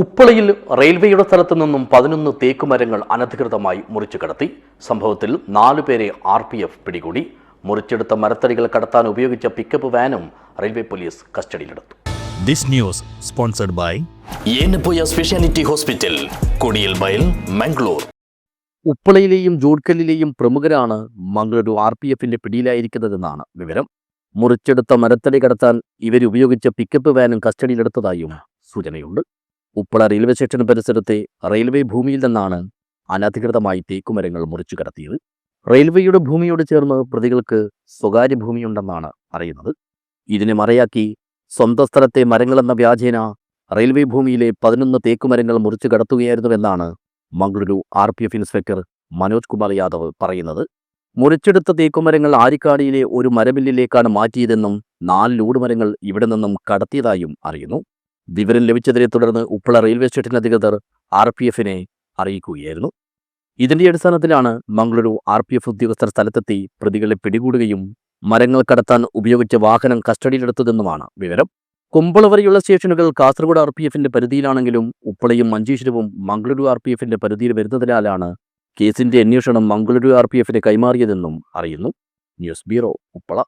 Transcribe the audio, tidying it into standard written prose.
ഉപ്പളയിൽ റെയിൽവേയുടെ സ്ഥലത്തു നിന്നും 11 തേക്കുമരങ്ങൾ അനധികൃതമായി മുറിച്ചു കടത്തി. സംഭവത്തിൽ 4 പേരെ RPF പിടികൂടി. മുറിച്ചെടുത്ത മരത്തടികൾ കടത്താൻ ഉപയോഗിച്ച പിക്കപ്പ് വാനും റെയിൽവേ പോലീസ് കസ്റ്റഡിയിലെടുത്തു. This news sponsored by Yenepoya speciality hospital, Kodial Bail, Mangalore. ഉപ്പളയിലെയും ജോഡ്കല്ലിലെയും പ്രമുഖരാണ് മംഗളൂരു RPFന്റെ പിടിയിലായിരിക്കുന്നതെന്നാണ് വിവരം. മുറിച്ചെടുത്ത മരത്തടി കടത്താൻ ഇവരുപയോഗിച്ച പിക്കപ്പ് വാനും കസ്റ്റഡിയിലെടുത്തതായും സൂചനയുണ്ട്. ഉപ്പള റെയിൽവേ സ്റ്റേഷൻ പരിസരത്തെ റെയിൽവേ ഭൂമിയിൽ നിന്നാണ് അനധികൃതമായി തേക്കുമരങ്ങൾ മുറിച്ചു കടത്തിയത്. റെയിൽവേയുടെ ഭൂമിയോട് ചേർന്ന് പ്രതികൾക്ക് സ്വകാര്യ ഭൂമിയുണ്ടെന്നാണ് അറിയുന്നത്. ഇതിനെ മറയാക്കി സ്വന്തം സ്ഥലത്തെ മരങ്ങളെന്ന വ്യാജേന റെയിൽവേ ഭൂമിയിലെ 11 തേക്കുമരങ്ങൾ മുറിച്ചു കടത്തുകയായിരുന്നുവെന്നാണ് മംഗളൂരു RPF ഇൻസ്പെക്ടർ മനോജ് കുമാർ യാദവ് പറയുന്നത്. മുറിച്ചെടുത്ത തേക്കുമരങ്ങൾ ആരിക്കാടിയിലെ ഒരു മരമില്ലിലേക്കാണ് മാറ്റിയതെന്നും 4 ലോഡ് മരങ്ങൾ ഇവിടെ നിന്നും കടത്തിയതായും അറിയുന്നു. വിവരം ലഭിച്ചതിനെ തുടർന്ന് ഉപ്പള റെയിൽവേ സ്റ്റേഷൻ അധികൃതർ RPFനെ അറിയിക്കുകയായിരുന്നു. ഇതിന്റെ അടിസ്ഥാനത്തിലാണ് മംഗളൂരു RPF ഉദ്യോഗസ്ഥർ സ്ഥലത്തെത്തി പ്രതികളെ പിടികൂടുകയും മരങ്ങൾ കടത്താൻ ഉപയോഗിച്ച വാഹനം കസ്റ്റഡിയിലെടുത്തതെന്നുമാണ് വിവരം. കുമ്പള വരെയുള്ള സ്റ്റേഷനുകൾ കാസർഗോഡ് RPFന്റെ പരിധിയിലാണെങ്കിലും ഉപ്പളയും മഞ്ചേശ്വരവും മംഗളൂരു RPFന്റെ പരിധിയിൽ വരുന്നതിനാലാണ് കേസിന്റെ അന്വേഷണം മംഗളൂരു RPFനെ കൈമാറിയതെന്നും അറിയുന്നു. News bureau, Uppala.